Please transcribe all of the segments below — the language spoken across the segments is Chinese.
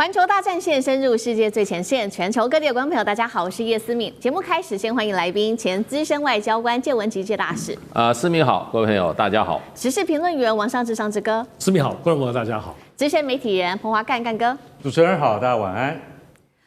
环球大战线深入世界最前线，全球各地的观众朋友，大家好，我是叶思敏。节目开始，先欢迎来宾前资深外交官介文吉介大使。思敏好，各位朋友大家好。时事评论员王尚志尚志哥。思敏好，观众朋友大家好。资深媒体人彭华干干哥。主持人好，大家晚安。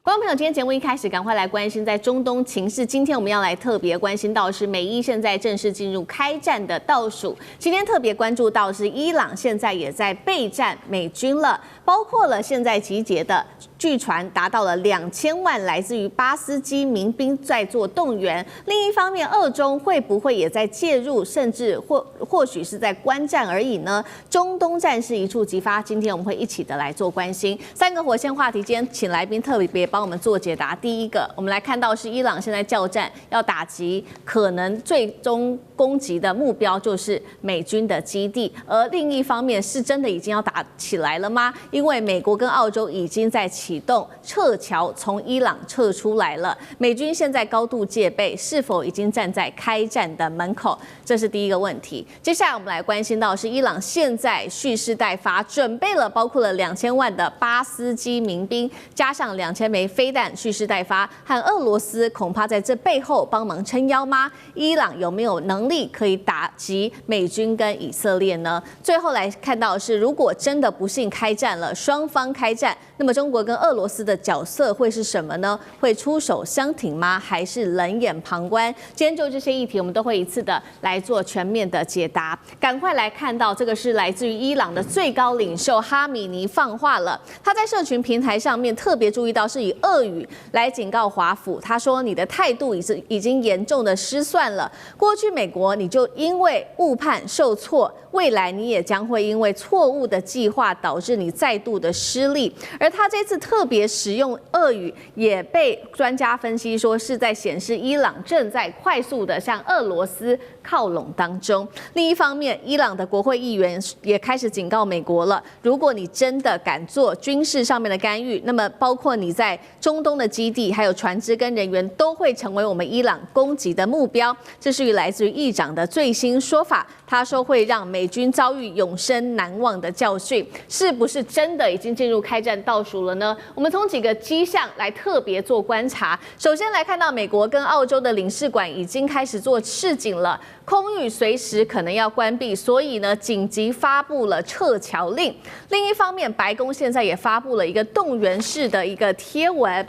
观众朋友，今天节目一开始，赶快来关心在中东情势。今天我们要来特别关心到的是美伊现在正式进入开战的倒数。今天特别关注到是伊朗现在也在备战美军了，包括了现在集结的，据传达到了2000万来自于巴斯基民兵在做动员。另一方面，俄中会不会也在介入，甚至或许是在观战而已呢？中东战事一触即发，今天我们会一起的来做关心。3个火线话题，今天请来宾特别帮我们做解答。第一个，我们来看到是伊朗现在叫战，要打击可能最终攻击的目标就是美军的基地，而另一方面是真的已经要打起来了吗？因为美国跟澳洲已经在启动撤侨，从伊朗撤出来了。美军现在高度戒备，是否已经站在开战的门口？这是第一个问题。接下来我们来关心到是伊朗现在蓄势待发，准备了包括了2000万的巴斯基民兵，加上2000枚飞弹蓄势待发，和俄罗斯恐怕在这背后帮忙撑腰吗？伊朗有没有能力可以打击美军跟以色列呢？最后来看到的是，如果真的不幸开战了，双方开战，那么中国跟俄罗斯的角色会是什么呢？会出手相挺吗？还是冷眼旁观？今天就这些议题，我们都会一次的来做全面的解答。赶快来看到这个是来自于伊朗的最高领袖哈米尼放话了，他在社群平台上面特别注意到是以俄语来警告华府，他说你的态度已经严重的失算了，过去美国你就因为误判受挫，未来你也将会因为错误的计划导致你再度的失利。而他这次特别使用俄语，也被专家分析说是在显示伊朗正在快速的向俄罗斯靠拢当中。另一方面，伊朗的国会议员也开始警告美国了，如果你真的敢做军事上面的干预，那么包括你在中东的基地还有船只跟人员都会成为我们伊朗攻击的目标。这是来自于议长的最新说法，他说会让美军遭遇永生难忘的教训。是不是真的已经进入开战倒数了呢？我们从几个迹象来特别做观察。首先来看到美国跟澳洲的领事馆已经开始做示警了，空域随时可能要关闭，所以呢紧急发布了撤侨令。另一方面，白宫现在也发布了一个动员式的一个贴文，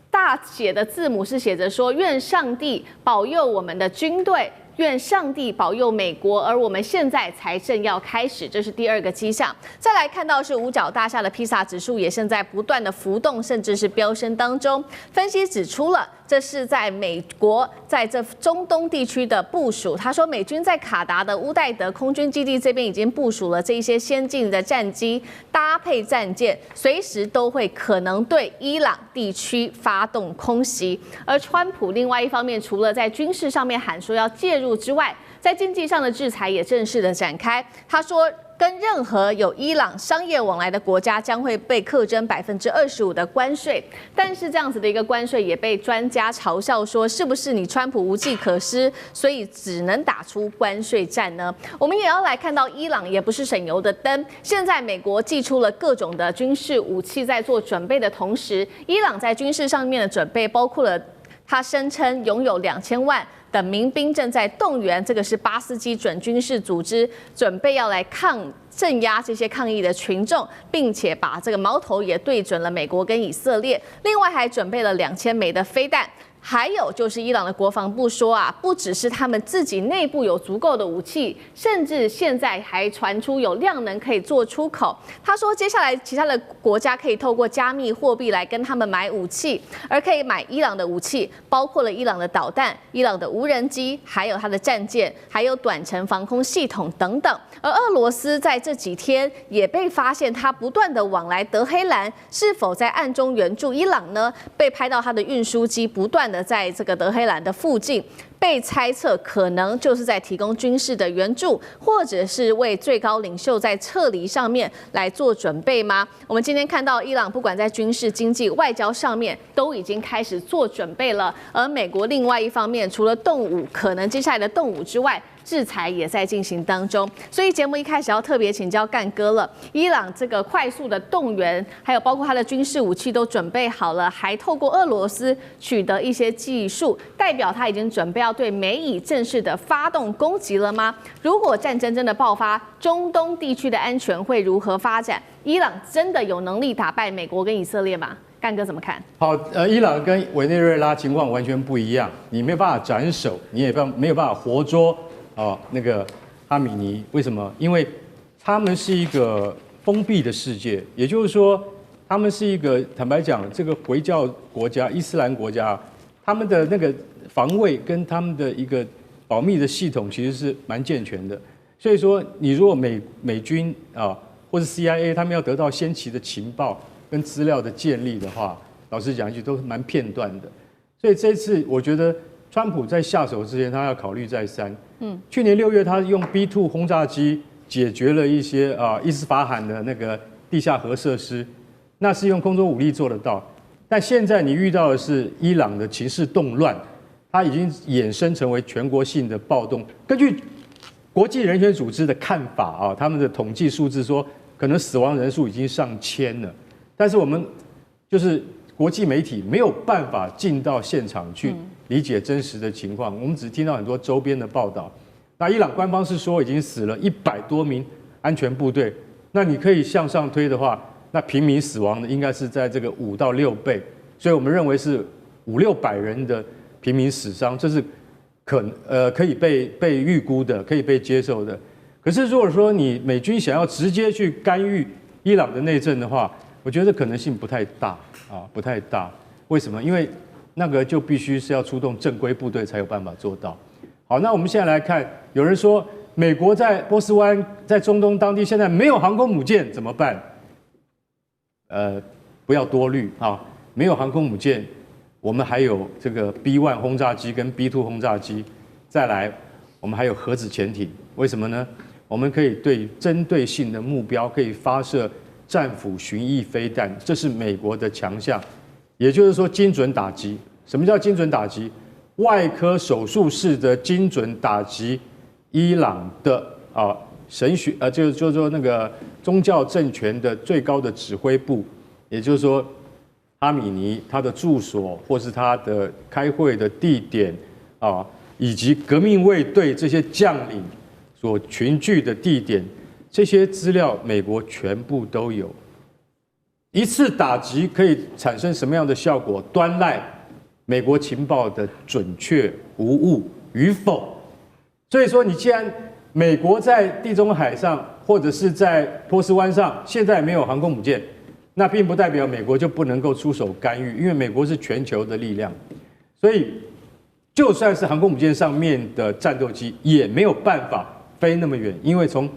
大写的字母是写着说，愿上帝保佑我们的军队，愿上帝保佑美国，而我们现在才正要开始，这是第二个迹象。再来看到是五角大厦的披萨指数也现在不断的浮动，甚至是飙升当中。分析指出了，这是在美国在这中东地区的部署。他说，美军在卡达的乌代德空军基地这边已经部署了这一些先进的战机，搭配战舰，随时都会可能对伊朗地区发动空袭。而川普另外一方面，除了在军事上面喊说要介入之外，在经济上的制裁也正式的展开。他说，跟任何有伊朗商业往来的国家将会被课征25%的关税，但是这样子的一个关税也被专家嘲笑说，是不是你川普无计可施，所以只能打出关税战呢？我们也要来看到，伊朗也不是省油的灯。现在美国祭出了各种的军事武器，在做准备的同时，伊朗在军事上面的准备包括了他声称拥有2000万的民兵正在动员，这个是巴斯基准军事组织，准备要来镇压这些抗议的群众，并且把这个矛头也对准了美国跟以色列。另外还准备了2000枚的飞弹。还有就是伊朗的国防部说啊，不只是他们自己内部有足够的武器，甚至现在还传出有量能可以做出口。他说，接下来其他的国家可以透过加密货币来跟他们买武器，而可以买伊朗的武器，包括了伊朗的导弹、伊朗的无人机，还有它的战舰，还有短程防空系统等等。而俄罗斯在这几天也被发现，他不断的往来德黑兰，是否在暗中援助伊朗呢？被拍到他的运输机不断的在这个德黑兰的附近，被猜测可能就是在提供军事的援助，或者是为最高领袖在撤离上面来做准备吗？我们今天看到伊朗不管在军事、经济、外交上面都已经开始做准备了，而美国另外一方面，除了动武可能接下来的动武之外，制裁也在进行当中。所以节目一开始要特别请教干哥了，伊朗这个快速的动员，还有包括它的军事武器都准备好了，还透过俄罗斯取得一些技术，代表它已经准备要对美以正式的发动攻击了吗？如果战争真的爆发，中东地区的安全会如何发展？伊朗真的有能力打败美国跟以色列吗？干哥怎么看？好，伊朗跟委内瑞拉情况完全不一样，你没有办法斩首，你也没有办法活捉那个哈米尼。为什么？因为他们是一个封闭的世界，也就是说，他们是一个坦白讲，这个回教国家、伊斯兰国家，他们的那个防卫跟他们的一个保密的系统其实是蛮健全的。所以说，你如果美军或者 CIA 他们要得到先期的情报跟资料的建立的话，老实讲一句都蛮片段的。所以这次我觉得川普在下手之前，他要考虑再三。去年6月他用 B2 轰炸机解决了一些伊斯法罕的那个地下核设施，那是用空中武力做得到。但现在你遇到的是伊朗的情势动乱，它已经衍生成为全国性的暴动。根据国际人权组织的看法他们的统计数字说，可能死亡人数已经上千了。但是我们就是国际媒体没有办法进到现场去理解真实的情况，我们只听到很多周边的报道。那伊朗官方是说已经死了100多名安全部队，那你可以向上推的话，那平民死亡的应该是在这个5到6倍，所以我们认为是500-600人的平民死伤，这是可以被预估的，可以被接受的。可是如果说你美军想要直接去干预伊朗的内政的话，我觉得可能性不太大不太大。为什么？因为那个就必须是要出动正规部队才有办法做到。好，那我们现在来看，有人说美国在波斯湾、在中东当地现在没有航空母舰怎么办？不要多虑没有航空母舰，我们还有这个 B1 轰炸机跟 B2 轰炸机，再来我们还有核子潜艇。为什么呢？我们可以对针对性的目标可以发射战斧巡弋飞弹，这是美国的强项。也就是说，精准打击。什么叫精准打击？外科手术式的精准打击伊朗的就是说那个宗教政权的最高的指挥部，也就是说哈米尼他的住所或是他的开会的地点以及革命卫队这些将领所群聚的地点，这些资料美国全部都有。一次打击可以产生什么样的效果，端赖美国情报的准确无误与否。所以说，你既然美国在地中海上或者是在波斯湾上现在没有航空母舰，那并不代表美国就不能够出手干预，因为美国是全球的力量。所以就算是航空母舰上面的战斗机也没有办法飞那么远，因为从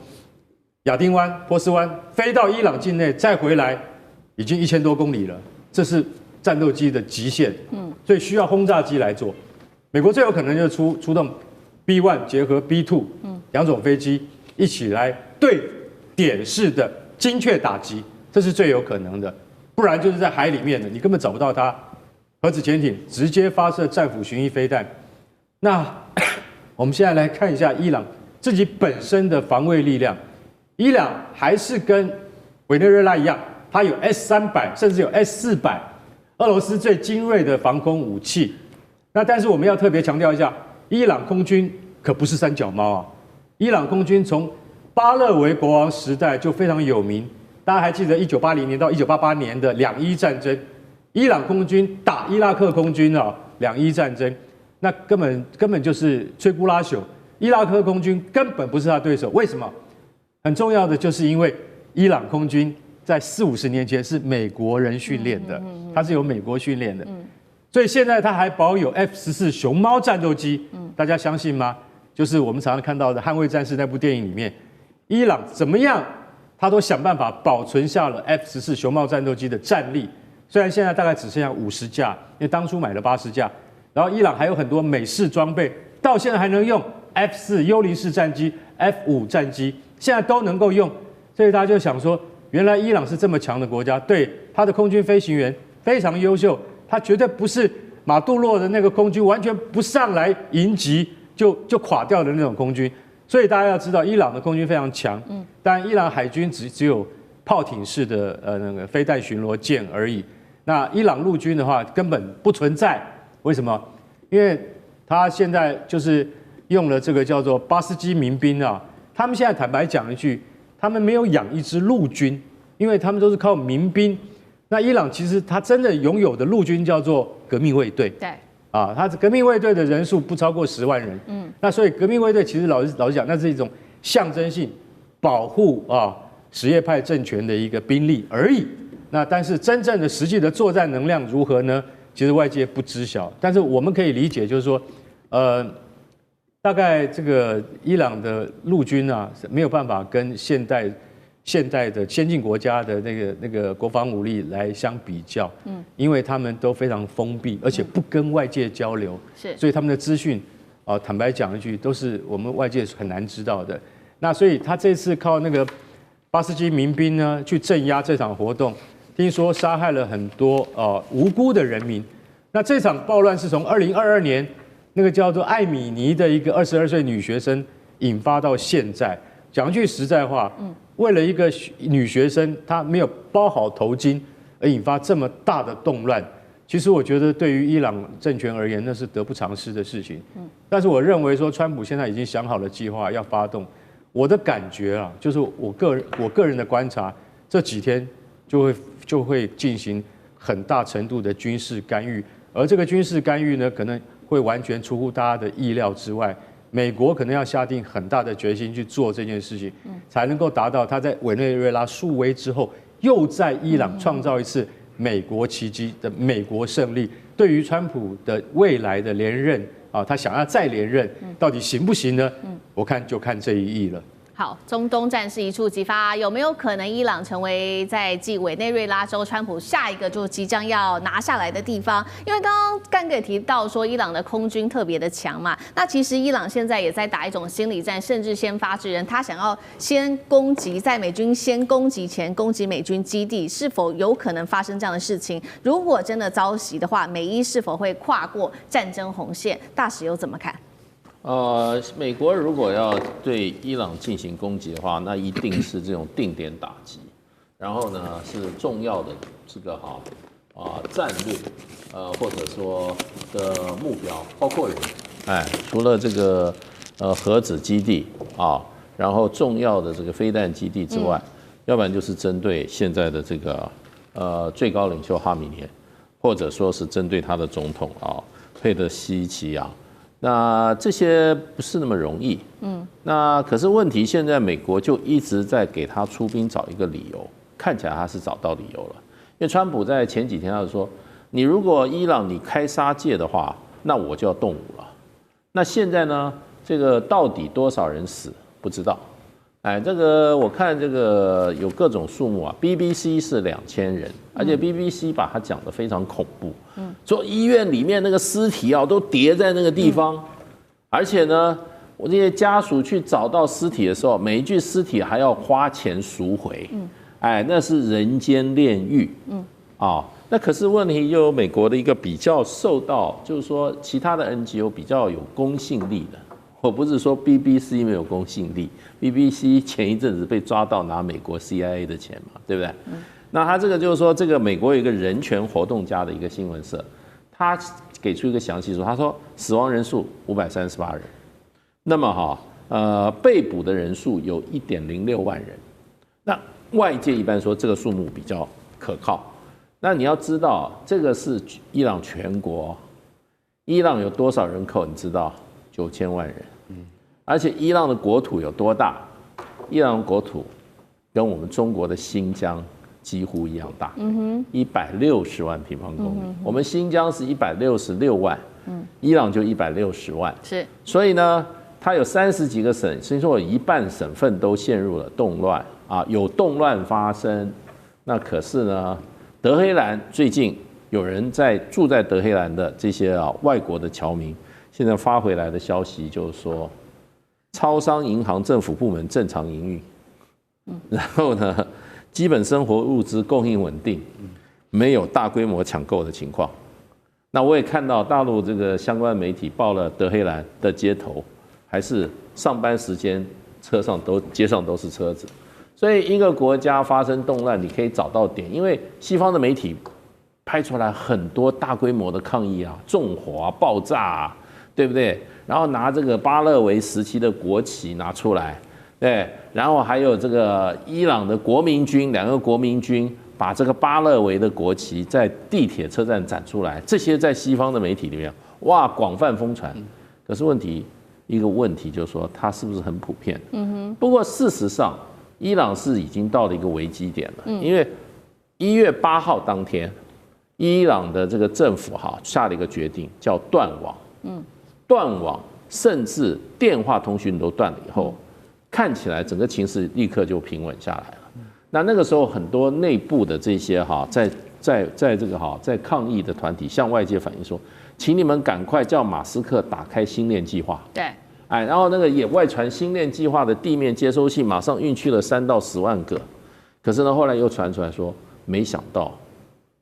亚丁湾、波斯湾飞到伊朗境内再回来已经1000多公里了，这是战斗机的极限。所以需要轰炸机来做。美国最有可能就是出动 B1 结合 B2 两种飞机一起来对点式的精确打击，这是最有可能的。不然就是在海里面的，你根本找不到它。核子潜艇直接发射战斧巡弋飞弹。那我们现在来看一下伊朗自己本身的防卫力量。伊朗还是跟委内瑞拉一样，它有 S-300，甚至有 S-400，俄罗斯最精锐的防空武器。那但是我们要特别强调一下，伊朗空军可不是三脚猫伊朗空军从巴勒维国王时代就非常有名。大家还记得1980年到1988年的两伊战争，伊朗空军打伊拉克空军两伊战争，那根本就是摧枯拉朽。伊拉克空军根本不是他对手。为什么？很重要的就是因为伊朗空军在40-50年前是美国人训练的，它是由美国训练的，所以现在它还保有 F-14熊猫战斗机，大家相信吗？就是我们常常看到的《捍卫战士》那部电影里面，伊朗怎么样，他都想办法保存下了 F-14熊猫战斗机的战力。虽然现在大概只剩下50架，因为当初买了80架，然后伊朗还有很多美式装备，到现在还能用 F-4幽灵式战机、F-5战机，现在都能够用。所以大家就想说，原来伊朗是这么强的国家，对他的空军飞行员非常优秀，他绝对不是马杜洛的那个空军完全不上来迎击就垮掉的那种空军，所以大家要知道，伊朗的空军非常强，但伊朗海军只有炮艇式的那个飞弹巡逻舰而已。那伊朗陆军的话根本不存在，为什么？因为他现在就是用了这个叫做巴斯基民兵啊，他们现在坦白讲一句，他们没有养一支陆军，因为他们都是靠民兵。那伊朗其实他真的拥有的陆军叫做革命卫队，对，啊，他革命卫队的人数不超过10万人，那所以革命卫队其实老实讲，那是一种象征性保护什叶派政权的一个兵力而已。那但是真正的实际的作战能量如何呢？其实外界不知晓，但是我们可以理解，就是说，大概这个伊朗的陆军啊，没有办法跟现代的先进国家的那个国防武力来相比较，因为他们都非常封闭，而且不跟外界交流，所以他们的资讯坦白讲一句，都是我们外界很难知道的。那所以他这次靠那个巴斯基民兵呢去镇压这场活动，听说杀害了很多无辜的人民。那这场暴乱是从2022年那个叫做艾米尼的一个22岁女学生引发到现在。讲一句实在话，为了一个女学生她没有包好头巾而引发这么大的动乱，其实我觉得对于伊朗政权而言，那是得不偿失的事情。但是我认为说，川普现在已经想好了计划要发动。我的感觉啊，就是我个人的观察，这几天就会进行很大程度的军事干预，而这个军事干预呢，可能会完全出乎大家的意料之外。美国可能要下定很大的决心去做这件事情，才能够达到他在委内瑞拉树威之后，又在伊朗创造一次美国奇迹的美国胜利。对于川普的未来的连任他想要再连任，到底行不行呢？我看就看这一役了。好，中东战事一触即发，有没有可能伊朗成为在继委内瑞拉州川普下一个就即将要拿下来的地方？因为刚刚干哥也提到说，伊朗的空军特别的强嘛，那其实伊朗现在也在打一种心理战，甚至先发制人，他想要先攻击，在美军先攻击前攻击美军基地，是否有可能发生这样的事情？如果真的遭袭的话，美伊是否会跨过战争红线？大使又怎么看？美国如果要对伊朗进行攻击的话，那一定是这种定点打击，然后呢是重要的这个战略，或者说的目标，包括人，除了这个核子基地然后重要的这个飞弹基地之外，要不然就是针对现在的这个最高领袖哈米涅，或者说是针对他的总统佩德西奇扬。那这些不是那么容易，那可是问题现在美国就一直在给他出兵找一个理由，看起来他是找到理由了。因为川普在前几天他就说，你如果伊朗你开杀戒的话，那我就要动武了。那现在呢，这个到底多少人死不知道，这个我看这个有各种数目BBC 是2000人，而且 BBC 把它讲得非常恐怖，说医院里面那个尸体都叠在那个地方，而且呢，我这些家属去找到尸体的时候，每一具尸体还要花钱赎回，那是人间炼狱，那可是问题又有美国的一个比较受到，就是说其他的 NGO 比较有公信力的。我不是说 BBC 没有公信力 ，BBC 前一阵子被抓到拿美国 CIA 的钱嘛，对不对？那他这个就是说，这个美国有一个人权活动家的一个新闻社，他给出一个详细说，他说死亡人数538人，那么被捕的人数有1.06万人，那外界一般说这个数目比较可靠，那你要知道这个是伊朗全国，伊朗有多少人口你知道？9000万人，而且伊朗的国土有多大？伊朗的国土跟我们中国的新疆几乎一样大，160万平方公里。我们新疆是166万，伊朗就160万，是。所以呢，它有30几个省，所以说有一半省份都陷入了动乱有动乱发生。那可是呢，德黑兰最近有人住在德黑兰的这些外国的侨民。现在发回来的消息就是说，超商、银行、政府部门正常营运，然后呢，基本生活物资供应稳定，没有大规模抢购的情况。那我也看到大陆这个相关媒体报了德黑兰的街头，还是上班时间街上都是车子？所以一个国家发生动乱，你可以找到点，因为西方的媒体拍出来很多大规模的抗议啊，纵火啊，爆炸啊，对不对？然后拿这个巴勒维时期的国旗拿出来，对，然后还有这个伊朗的国民军，2个国民军把这个巴勒维的国旗在地铁车站展出来，这些在西方的媒体里面，哇，广泛疯传。可是一个问题就是说，它是不是很普遍？不过事实上，伊朗是已经到了一个危机点了，因为1月8号当天，伊朗的这个政府下了一个决定，叫断网。断网，甚至电话通讯都断了以后，看起来整个情势立刻就平稳下来了。那个时候，很多内部的这些在这个在抗议的团体向外界反映说，请你们赶快叫马斯克打开星链计划。对。然后那个也外传星链计划的地面接收器马上运去了3到10万个，可是呢，后来又传出来说，没想到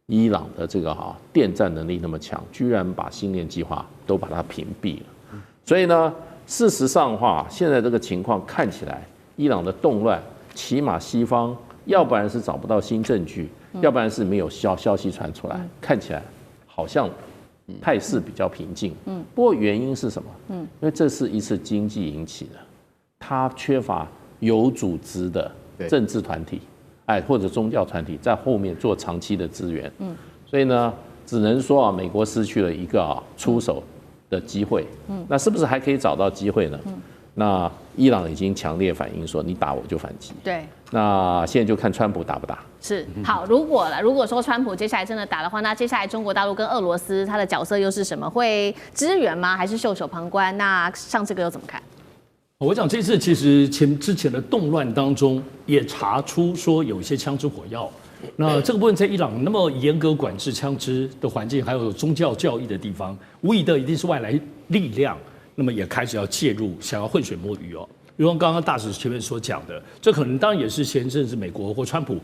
伊朗的这个电战能力那么强，居然把星链计划都把它屏蔽了。所以呢，事实上的话，现在这个情况看起来，伊朗的动乱，起码西方要不然是找不到新证据，要不然是没有消息传出来，看起来好像态势比较平静。不过原因是什么？因为这是一次经济引起的，它缺乏有组织的政治团体，或者宗教团体在后面做长期的支援。所以呢，只能说美国失去了一个出手的机会。那是不是还可以找到机会呢？那伊朗已经强烈反映说，你打我就反击。对。那现在就看川普打不打。是好，如果说川普接下来真的打的话，那接下来中国大陆跟俄罗斯它的角色又是什么？会支援吗？还是袖手旁观？那像这个又怎么看？我想这次其实之前的动乱当中也查出说有一些枪支火药，那这个部分在伊朗那么严格管制枪支的环境，还有宗教教义的地方，无疑的一定是外来力量，那么也开始要介入，想要浑水摸鱼哦。如刚刚大使前面所讲的，这可能当然也是前阵子美国或川普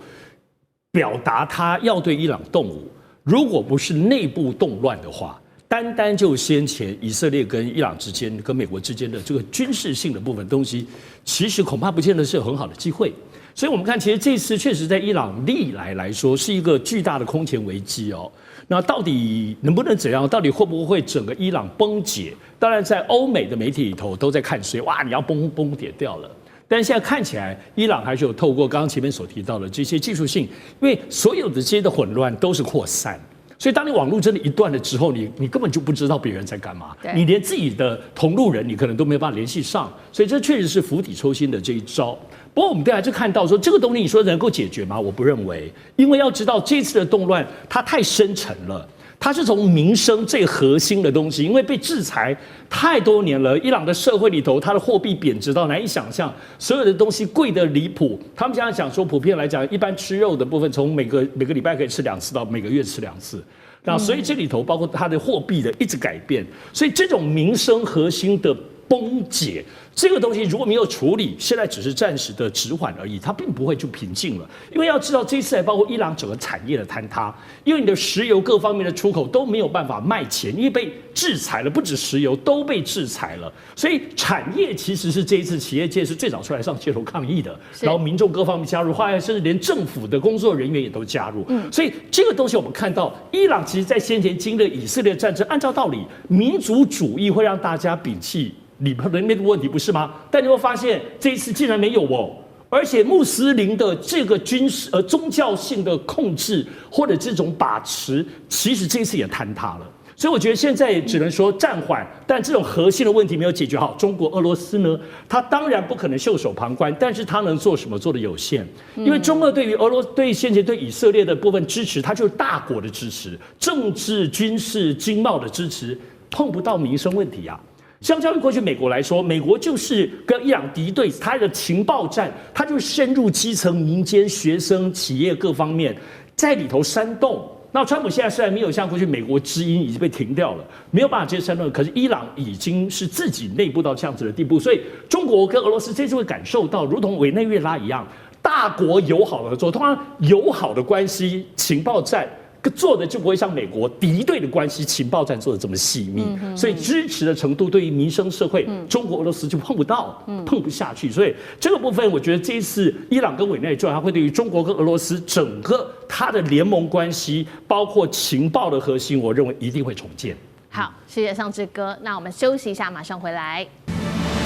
表达他要对伊朗动武，如果不是内部动乱的话，单单就先前以色列跟伊朗之间、跟美国之间的这个军事性的部分东西，其实恐怕不见得是有很好的机会。所以我们看，其实这次确实在伊朗历来说是一个巨大的空前危机哦。那到底能不能怎样？到底会不会整个伊朗崩解？当然，在欧美的媒体里头都在看谁，哇，你要崩解掉了。但是现在看起来，伊朗还是有透过刚刚前面所提到的这些技术性，因为所有的这些的混乱都是扩散。所以，当你网络真的一断了之后，你根本就不知道别人在干嘛，你连自己的同路人你可能都没有办法联系上，所以这确实是釜底抽薪的这一招。不过，我们还是看到说，这个东西你说能够解决吗？我不认为，因为要知道这次的动乱它太深沉了。它是从民生最核心的东西，因为被制裁太多年了，伊朗的社会里头，它的货币贬值到难以想象，所有的东西贵得离谱。他们现在讲说，普遍来讲，一般吃肉的部分，从每个礼拜可以吃2次到每个月吃2次。那所以这里头包括它的货币的一直改变，所以这种民生核心的崩解，这个东西如果没有处理，现在只是暂时的止缓而已，它并不会就平静了。因为要知道，这一次还包括伊朗整个产业的坍塌，因为你的石油各方面的出口都没有办法卖钱，因为被制裁了，不止石油都被制裁了，所以产业其实是这一次企业界是最早出来上街头抗议的，然后民众各方面加入，后来甚至连政府的工作人员也都加入。所以这个东西我们看到，伊朗其实在先前经历以色列战争，按照道理，民族主义会让大家摒弃里边的那个问题，不是吗？但你会发现这一次竟然没有哦，而且穆斯林的这个军事宗教性的控制或者这种把持，其实这一次也坍塌了。所以我觉得现在只能说暂缓，但这种核心的问题没有解决好。中国、俄罗斯呢，他当然不可能袖手旁观，但是他能做什么做的有限。因为中俄对于对先前对以色列的部分支持，它就是大国的支持，政治、军事、经贸的支持，碰不到民生问题啊。相较于过去美国来说，美国就是跟伊朗敌对，它的情报战，它就是深入基层、民间、学生、企业各方面，在里头煽动。那川普现在虽然没有像过去美国之音已经被停掉了，没有办法接煽动，可是伊朗已经是自己内部到这样子的地步，所以中国跟俄罗斯这次会感受到，如同委内瑞拉一样，大国友好的合作，通常友好的关系、情报战。做的就不会像美国敌对的关系情报战做的这么细密，所以支持的程度对于民生社会，中国俄罗斯就碰不到，碰不下去。所以这个部分，我觉得这一次伊朗跟委内瑞拉会对于中国跟俄罗斯整个它的联盟关系，包括情报的核心，我认为一定会重建。好，谢谢尚志哥。那我们休息一下，马上回来。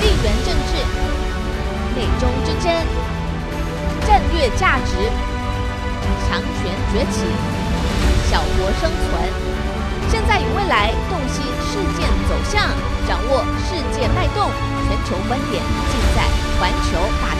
地缘政治、美中之争、战略价值、强权崛起、小国生存，现在与未来洞悉事件走向，掌握世界脉动，全球观点尽在环球大